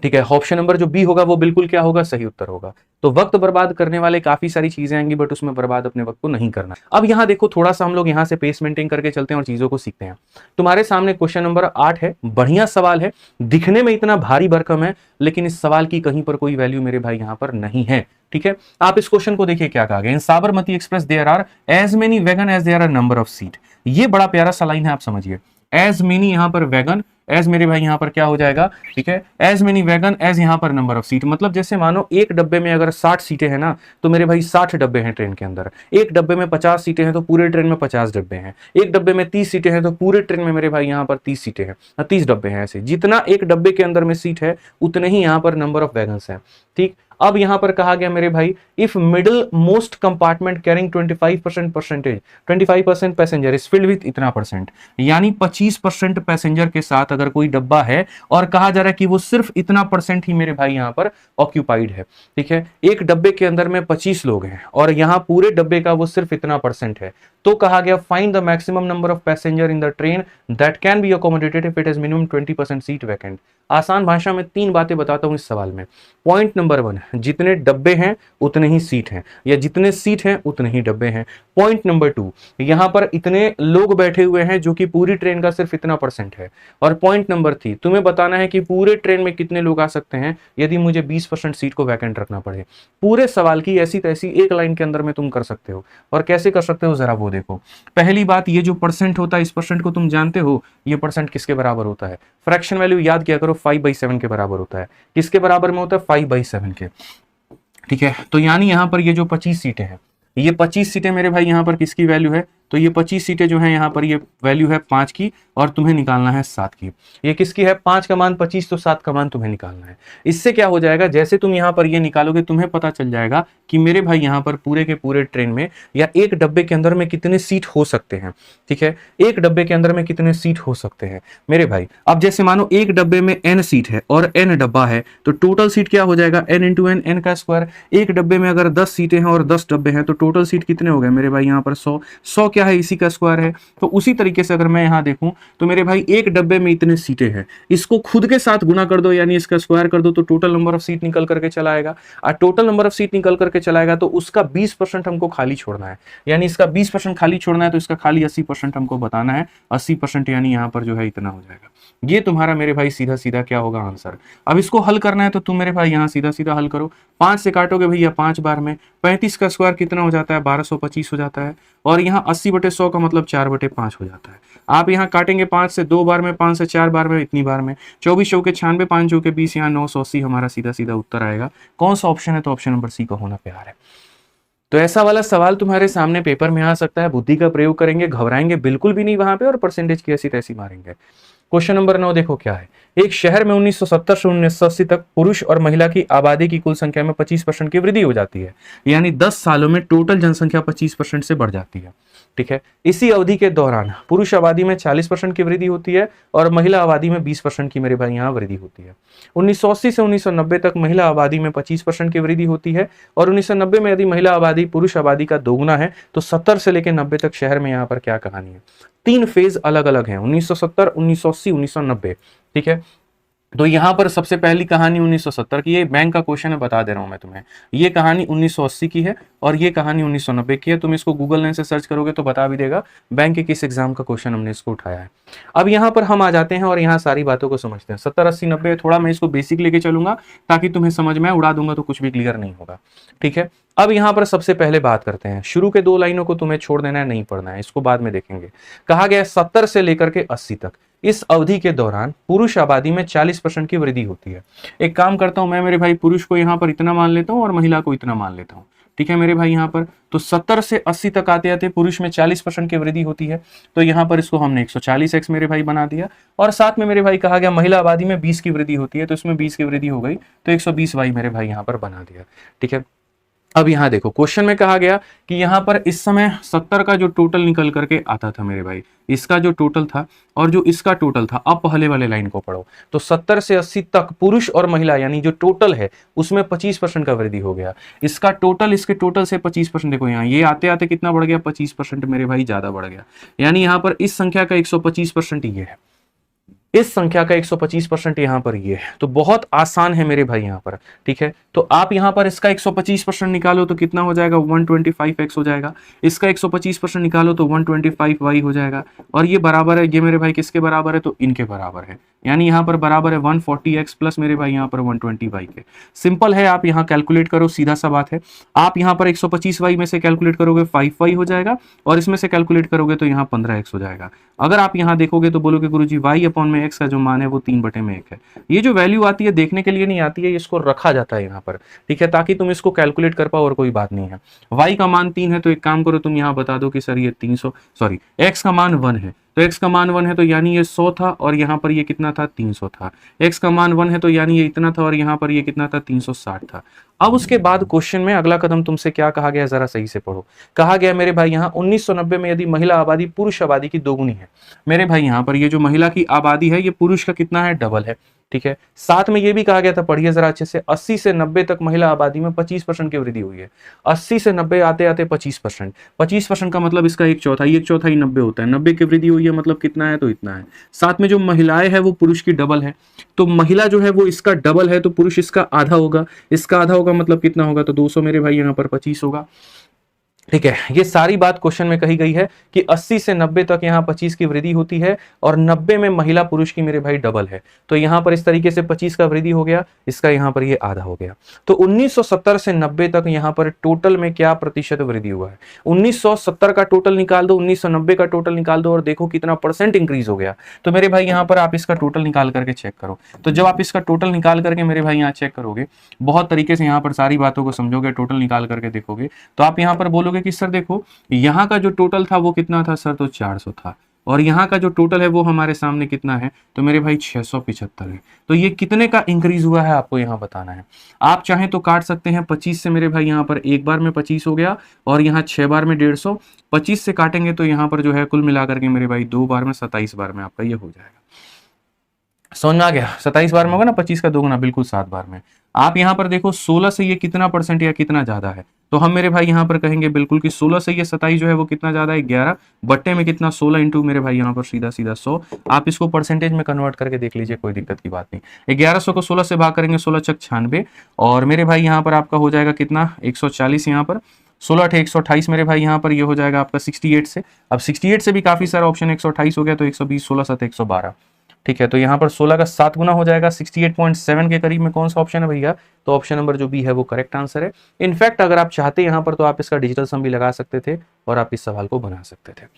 ठीक है, ऑप्शन नंबर जो बी होगा वो बिल्कुल क्या होगा, सही उत्तर होगा। तो वक्त बर्बाद करने वाले काफी सारी चीजें आएंगी, बट उसमें बर्बाद अपने वक्त को नहीं करना। अब यहाँ देखो, थोड़ा सा हम लोग यहाँ से पेस मेंटेन करके चलते हैं और चीजों को सीखते हैं। तुम्हारे सामने क्वेश्चन नंबर 8 है, बढ़िया सवाल है, दिखने में इतना भारी भरकम है, लेकिन इस सवाल की कहीं पर कोई वैल्यू मेरे भाई यहाँ पर नहीं है। ठीक है, आप इस क्वेश्चन को देखिए क्या कहा गया, in Sabarmati express there are as many wagon as there are number of seat. ये बड़ा प्यारा सा लाइन है, आप समझिए। एज मेनी यहाँ पर वैगन, एज मेरे भाई यहाँ पर क्या हो जाएगा, ठीक है, एज मेनी वैगन एज यहाँ पर नंबर ऑफ सीट। मतलब जैसे मानो एक डब्बे में अगर 60 सीटें हैं ना, तो मेरे भाई 60 डब्बे हैं ट्रेन के अंदर। एक डब्बे में 50 सीटें हैं तो पूरे ट्रेन में 50 डब्बे हैं। एक डब्बे में 30 सीटें हैं तो पूरे ट्रेन में मेरे भाई यहाँ पर 30 सीटें हैं, 30 डब्बे हैं। ऐसे जितना एक डब्बे के अंदर में सीट है उतने ही यहाँ पर नंबर ऑफ वैगन्स हैं। ठीक, अब यहां पर कहा गया मेरे भाई, if middle most compartment carrying 25% passenger is filled with इतना परसेंट, यानी 25% पैसेंजर के साथ अगर कोई डब्बा है और कहा जा रहा है कि वो सिर्फ इतना परसेंट ही मेरे भाई यहां पर ऑक्यूपाइड है। ठीक है, एक डब्बे के अंदर में 25 लोग हैं और यहां पूरे डब्बे का वो सिर्फ इतना परसेंट है, तो कहा गया find the maximum number of passenger in the train that can be accommodated if it is minimum 20% seat vacant. आसान भाषा में 3 बातें बताता हूं इस सवाल में। पॉइंट नंबर 1, जितने डब्बे हैं उतने ही सीट हैं, या जितने सीट हैं उतने ही डब्बे हैं। पॉइंट नंबर 2, यहां पर इतने लोग बैठे हुए हैं जो कि पूरी ट्रेन का सिर्फ इतना परसेंट है। और पॉइंट नंबर 3, तुम्हें बताना है कि पूरे ट्रेन में कितने लोग आ सकते हैं यदि मुझे 20% सीट को वैकेंट रखना पड़े। पूरे सवाल की ऐसी तैसी एक लाइन के अंदर में तुम कर सकते हो, और कैसे कर सकते हो जरा वो देखो, पहली बात, ये जो परसेंट होता है, इस परसेंट को तुम जानते हो, ये परसेंट किसके बराबर होता है? फ्रैक्शन वैल्यू याद किया करो, 5/7 के बराबर होता है। किसके बराबर में होता है? 5/7 के। ठीक है, तो यानी यहाँ पर ये जो 25 सीटें हैं, ये 25 सीटें मेरे भाई यहाँ पर किसकी वैल्यू है? तो ये 25 सीटें जो है यहाँ पर ये वैल्यू है 5 की, और तुम्हें निकालना है 7 की। ये किसकी है? 5 का मान 25, तो 7 का मान तुम्हें निकालना है। इससे क्या हो जाएगा, जैसे तुम यहाँ पर ये निकालोगे, तुम्हें पता चल जाएगा कि मेरे भाई यहाँ पर पूरे के पूरे ट्रेन में या एक डब्बे के अंदर में कितने सीट हो सकते हैं। ठीक है, एक डब्बे के अंदर में कितने सीट हो सकते हैं मेरे भाई। अब जैसे मानो एक डब्बे में n सीट है और n डब्बा है, तो टोटल सीट क्या हो जाएगा? n इंटू एन, n का स्क्वायर। एक डब्बे में अगर 10 सीटें हैं और 10 डब्बे हैं, तो टोटल सीट कितने हो गए मेरे भाई यहाँ पर? 100। 100 क्या है? इसी का स्क्वायर है। तो उसी तरीके से अगर मैं यहाँ देखूं, तो मेरे भाई एक डब्बे में इतने सीटें हैं, इसको खुद के साथ गुना कर दो, यानी इसका स्क्वायर कर दो, तो टोटल नंबर ऑफ सीट निकल करके चला आएगा। और टोटल नंबर ऑफ सीट निकल करके चला आएगा, तो उसका 20% हमको खाली छोड़ना है, यानी इसका 20% खाली छोड़ना है, तो इसका खाली 80% हमको बताना है। 80% यानी यहाँ पर जो है इतना हो जाएगा। ये तुम्हारा मेरे भाई सीधा सीधा क्या होगा? आंसर। अब इसको हल करना है, तो तुम मेरे भाई यहाँ सीधा सीधा हल करो। 5 से काटोगे भैया 5 बार में, 35 का स्क्वायर कितना हो जाता है? 1225 हो जाता है। और यहाँ 80/100 का मतलब 4/5 हो जाता है। आप यहाँ काटेंगे 5 से 2 बार में, 5 से 4 बार में, इतनी बार में। 24 चौके 96, 5 चौके 20, यहाँ 980 हमारा सीधा सीधा उत्तर आएगा। कौन सा ऑप्शन है? तो ऑप्शन नंबर सी का होना प्यार है। तो ऐसा वाला सवाल तुम्हारे सामने पेपर में आ सकता है। बुद्धि का प्रयोग करेंगे, घबराएंगे बिल्कुल भी नहीं वहां पे, और परसेंटेज की ऐसी तैसी मारेंगे। क्वेश्चन नंबर 9 देखो क्या है। एक शहर में 1970 से 1980 तक पुरुष और महिला की आबादी की कुल संख्या में 25% की वृद्धि हो जाती है, यानी 10 सालों में टोटल जनसंख्या 25% से बढ़ जाती है। ठीक है, इसी अवधि के दौरान पुरुष आबादी में 40% की वृद्धि होती है और महिला आबादी में 20% की मेरे भाई यहाँ वृद्धि होती है। 1980 से 1990 तक महिला आबादी में 25% की वृद्धि होती है, और 1990 में यदि महिला आबादी पुरुष आबादी का दोगुना है, तो 70 से लेकर 90 तक शहर में यहाँ पर क्या कहानी है? 3 फेज अलग अलग हैं, 1970, 1980, 1990। ठीक है, तो यहां पर सबसे पहली कहानी 1970 की, ये बैंक का क्वेश्चन है, बता दे रहा हूं मैं तुम्हें। ये कहानी 1980 की है और ये कहानी 1990 की है। तुम इसको गूगल लाइन से सर्च करोगे तो बता भी देगा बैंक के किस एग्जाम का क्वेश्चन हमने इसको उठाया है। अब यहाँ पर हम आ जाते हैं और यहाँ सारी बातों को समझते हैं। 70, 80, 90 थोड़ा मैं इसको बेसिक लेके चलूंगा ताकि तुम्हें समझ में, उड़ा दूंगा तो कुछ भी क्लियर नहीं होगा। ठीक है, अब यहाँ पर सबसे पहले बात करते हैं, शुरू के 2 लाइनों को तुम्हें छोड़ देना है, नहीं पढ़ना है, इसको बाद में देखेंगे। कहा गया 70 से लेकर के 80 तक, इस अवधि के दौरान पुरुष आबादी में 40% की वृद्धि होती है। एक काम करता हूं मैं मेरे भाई, पुरुष को यहाँ पर इतना मान लेता हूं और महिला को इतना मान लेता हूं। ठीक है मेरे भाई, यहाँ पर तो 70 से 80 तक आते आते पुरुष में 40% की वृद्धि होती है, तो यहाँ पर इसको हमने 140x मेरे भाई बना दिया। और साथ में मेरे भाई कहा गया महिला आबादी में 20 की वृद्धि होती है, तो इसमें 20 की वृद्धि हो गई, तो 120y मेरे भाई यहाँ पर बना दिया। ठीक है, अब यहाँ देखो क्वेश्चन में कहा गया कि यहाँ पर इस समय 70 का जो टोटल निकल करके आता था मेरे भाई, इसका जो टोटल था और जो इसका टोटल था, अब पहले वाले लाइन को पढ़ो, तो 70 से 80 तक पुरुष और महिला यानी जो टोटल है उसमें 25% का वृद्धि हो गया। इसका टोटल इसके टोटल से 25%, देखो यहाँ ये आते आते कितना बढ़ गया? 25% मेरे भाई ज्यादा बढ़ गया। यानी यहाँ पर इस संख्या का 125% ये है, इस संख्या का 125% यहाँ पर ये है। तो बहुत आसान है मेरे भाई यहाँ पर। ठीक है, तो आप यहाँ पर इसका 125% निकालो तो कितना हो जाएगा? 125x हो जाएगा। इसका 125% निकालो तो 125y हो जाएगा। और ये बराबर है, ये मेरे भाई किसके बराबर है? तो इनके बराबर है, यानी यहाँ पर बराबर है 140x प्लस मेरे भाई यहाँ पर 120y के। सिंपल है, आप यहाँ कैलकुलेट करो, सीधा सा बात है। आप यहाँ पर 125y में से कैलकुलेट करोगे 5y हो जाएगा, और इसमें से कैलकुलेट करोगे तो यहाँ 15x हो जाएगा। अगर आप यहाँ देखोगे तो बोलोगे गुरुजी y/x का जो मान है वो 3/1 है। ये जो वैल्यू आती है देखने के लिए नहीं आती है, इसको रखा जाता है यहाँ पर। ठीक है, ताकि तुम इसको कैलकुलेट कर पाओ, और कोई बात नहीं है। y का मान 3 है, तो एक काम करो, तुम यहाँ बता दो कि सर ये 300, सॉरी x का मान 1 है, तो x का मान 1 है, तो यानी ये 100 था, और यहाँ पर ये कितना था? 300 था। x का मान 1 है, तो यानी ये इतना था, और यहाँ पर ये कितना था? 360 था। अब उसके बाद क्वेश्चन में अगला कदम तुमसे क्या कहा गया, जरा सही से पढ़ो। कहा गया मेरे भाई यहाँ 1990 में यदि महिला आबादी पुरुष आबादी की दोगुनी है, मेरे भाई यहाँ पर ये जो महिला की आबादी है ये पुरुष का कितना है? डबल है। ठीक है, साथ में ये भी कहा गया था, पढ़िए जरा अच्छे से, 80 से 90 तक महिला आबादी में 25% की वृद्धि हुई है। 80 से 90 आते आते 25%, 25% का मतलब इसका 1/4, 1/4 90 होता है। 90 की वृद्धि हुई है मतलब कितना है? तो इतना है। साथ में जो महिलाएं है वो पुरुष की डबल है, तो महिला जो है वो इसका डबल है, तो पुरुष इसका आधा होगा, इसका आधा होगा मतलब कितना होगा? तो 200 मेरे भाई यहाँ पर 25 होगा। ठीक है, ये सारी बात क्वेश्चन में कही गई है कि 80 से 90 तक यहाँ 25 की वृद्धि होती है और 90 में महिला पुरुष की मेरे भाई डबल है। तो यहाँ पर इस तरीके से 25 का वृद्धि हो गया, इसका यहाँ पर ये आधा हो गया। तो 1970 से 90 तक यहाँ पर टोटल में क्या प्रतिशत वृद्धि हुआ है? 1970 का टोटल निकाल दो, 1990 का टोटल निकाल दो और देखो कितना परसेंट इंक्रीज हो गया। तो मेरे भाई यहाँ पर आप इसका टोटल निकाल करके चेक करो। तो जब आप इसका टोटल निकाल करके मेरे भाई यहाँ चेक करोगे, बहुत तरीके से यहाँ पर सारी बातों को समझोगे, टोटल निकाल करके देखोगे, तो आप यहाँ पर बोलोगे कि सर देखो यहाँ का जो टोटल था वो कितना था सर? तो 400 था, और यहाँ का जो टोटल है वो हमारे सामने कितना है? तो मेरे भाई 675 है। तो ये कितने का इंक्रीज हुआ है आपको यहाँ बताना है। आप चाहें तो काट सकते हैं 25 से मेरे भाई, यहाँ पर एक बार में 25 हो गया और यहाँ 6 बार में 150, 25 से काटेंगे तो यहाँ पर जो है कुल मिलाकर के मेरे भाई 2 बार में 27 बार में आपका ये हो जाएगा। समझ में आ गया? 27 बार में होगा ना, 25 का 2 गुना, बिल्कुल 7 बार में। आप यहाँ पर देखो 16 से ये कितना परसेंट या कितना ज्यादा है? तो हम मेरे भाई यहाँ पर कहेंगे बिल्कुल कि 16 से ये 27 जो है वो कितना ज्यादा है? 11 बट्टे में कितना? 16 इंटू मेरे भाई यहाँ पर सीधा सीधा 100। आप इसको परसेंटेज में कन्वर्ट करके देख लीजिए, कोई दिक्कत की बात नहीं। 1100 को 16 से भाग करेंगे, 16 छक 96, और मेरे भाई यहाँ पर आपका हो जाएगा कितना? 140। यहाँ पर 16 × 128 मेरे भाई यहाँ पर ये हो जाएगा आपका 68 से। अब 68 से भी काफी सारा ऑप्शन, 128 हो गया तो 120, 16 7 112। ठीक है, तो यहाँ पर 16 का 7 गुना हो जाएगा, 68.7 के करीब में कौन सा ऑप्शन है भैया? तो ऑप्शन नंबर जो बी है वो करेक्ट आंसर है। इनफैक्ट अगर आप चाहते यहाँ पर तो आप इसका डिजिटल सम भी लगा सकते थे और आप इस सवाल को बना सकते थे।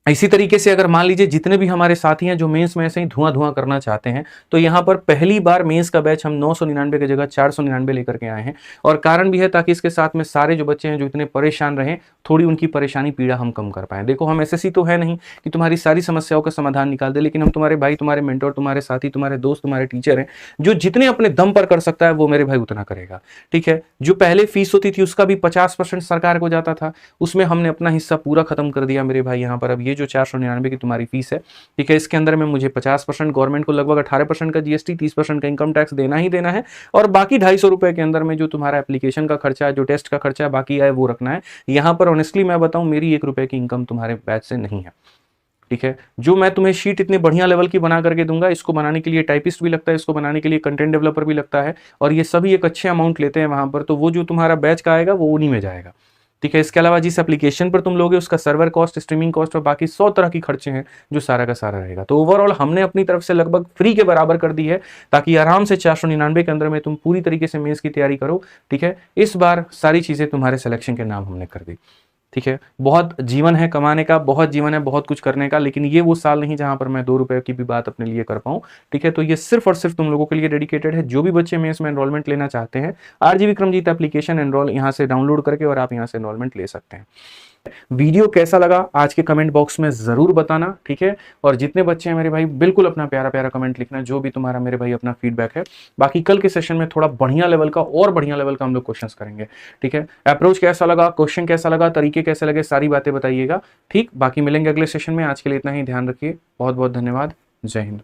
इसी तरीके से अगर मान लीजिए जितने भी हमारे साथी हैं जो मेंस में ऐसे ही धुआं करना चाहते हैं, तो यहाँ पर पहली बार मेंस का बैच हम 999 की जगह 499 लेकर के आए हैं, और कारण भी है ताकि इसके साथ में सारे जो बच्चे हैं जो इतने परेशान रहे, थोड़ी उनकी परेशानी पीड़ा हम कम कर पाए। देखो हम एसएससी तो है नहीं कि तुम्हारी सारी समस्याओं का समाधान निकाल दे, लेकिन हम तुम्हारे भाई, तुम्हारे मेंटर, तुम्हारे साथी, तुम्हारे दोस्त, तुम्हारे टीचर हैं, जो जितने अपने दम पर कर सकता है वो मेरे भाई उतना करेगा। ठीक है, जो पहले फीस होती थी उसका भी 50% सरकार को जाता था, उसमें हमने अपना हिस्सा पूरा खत्म कर दिया मेरे भाई यहाँ पर। अब ये जो 499 की तुम्हारी फीस है, ठीक है, इसके अंदर में मुझे 50% गवर्नमेंट को लगभग 18% का जीएसटी, 30% का इनकम टैक्स देना ही देना है, और बाकी 250 रुपए के अंदर में जो तुम्हारा एप्लीकेशन का खर्चा है, जो टेस्ट का खर्चा बाकी है वो रखना है। यहाँ पर ऑनेस्टली मैं बताऊं, मेरी 1 रुपए की इनकम तुम्हारे बैच से नहीं है। ठीक है, जो मैं तुम्हें शीट इतने बढ़िया लेवल की बना करके दूंगा, इसको बनाने के लिए टाइपिस्ट भी लगता है, इसको बनाने के लिए कंटेंट डेवलपर भी लगता है, और ये सभी एक अच्छे अमाउंट लेते हैं वहां पर, तो वो जो तुम्हारा बैच का आएगा वो उन्हीं में जाएगा। ठीक है, इसके अलावा जिस एप्लीकेशन पर तुम लोगे उसका सर्वर कॉस्ट, स्ट्रीमिंग कॉस्ट और बाकी 100 तरह की खर्चे हैं जो सारा का सारा रहेगा। तो ओवरऑल हमने अपनी तरफ से लगभग फ्री के बराबर कर दी है, ताकि आराम से 499 के अंदर में तुम पूरी तरीके से मेंस की तैयारी करो। ठीक है, इस बार सारी चीजें तुम्हारे सिलेक्शन के नाम हमने कर दी। ठीक है, बहुत जीवन है कमाने का, बहुत जीवन है बहुत कुछ करने का, लेकिन ये वो साल नहीं जहां पर मैं 2 रुपए की भी बात अपने लिए कर पाऊं। ठीक है, तो ये सिर्फ और सिर्फ तुम लोगों के लिए डेडिकेटेड है। जो भी बच्चे मेंस में एनरोलमेंट लेना चाहते हैं, आरजी विक्रमजीत एप्लीकेशन एनरोल यहाँ से डाउनलोड करके और आप यहाँ से एनरोलमेंट ले सकते हैं। वीडियो कैसा लगा आज के कमेंट बॉक्स में जरूर बताना। ठीक है, और जितने बच्चे हैं मेरे भाई बिल्कुल अपना प्यारा प्यारा कमेंट लिखना, जो भी तुम्हारा मेरे भाई अपना फीडबैक है। बाकी कल के सेशन में थोड़ा बढ़िया लेवल का और बढ़िया लेवल का हम लोग क्वेश्चंस करेंगे। ठीक है, अप्रोच कैसा लगा, क्वेश्चन कैसा लगा, तरीके कैसे लगे, सारी बातें बताइएगा। ठीक, बाकी मिलेंगे अगले सेशन में। आज के लिए इतना ही, ध्यान रखिए, बहुत बहुत धन्यवाद, जय हिंद।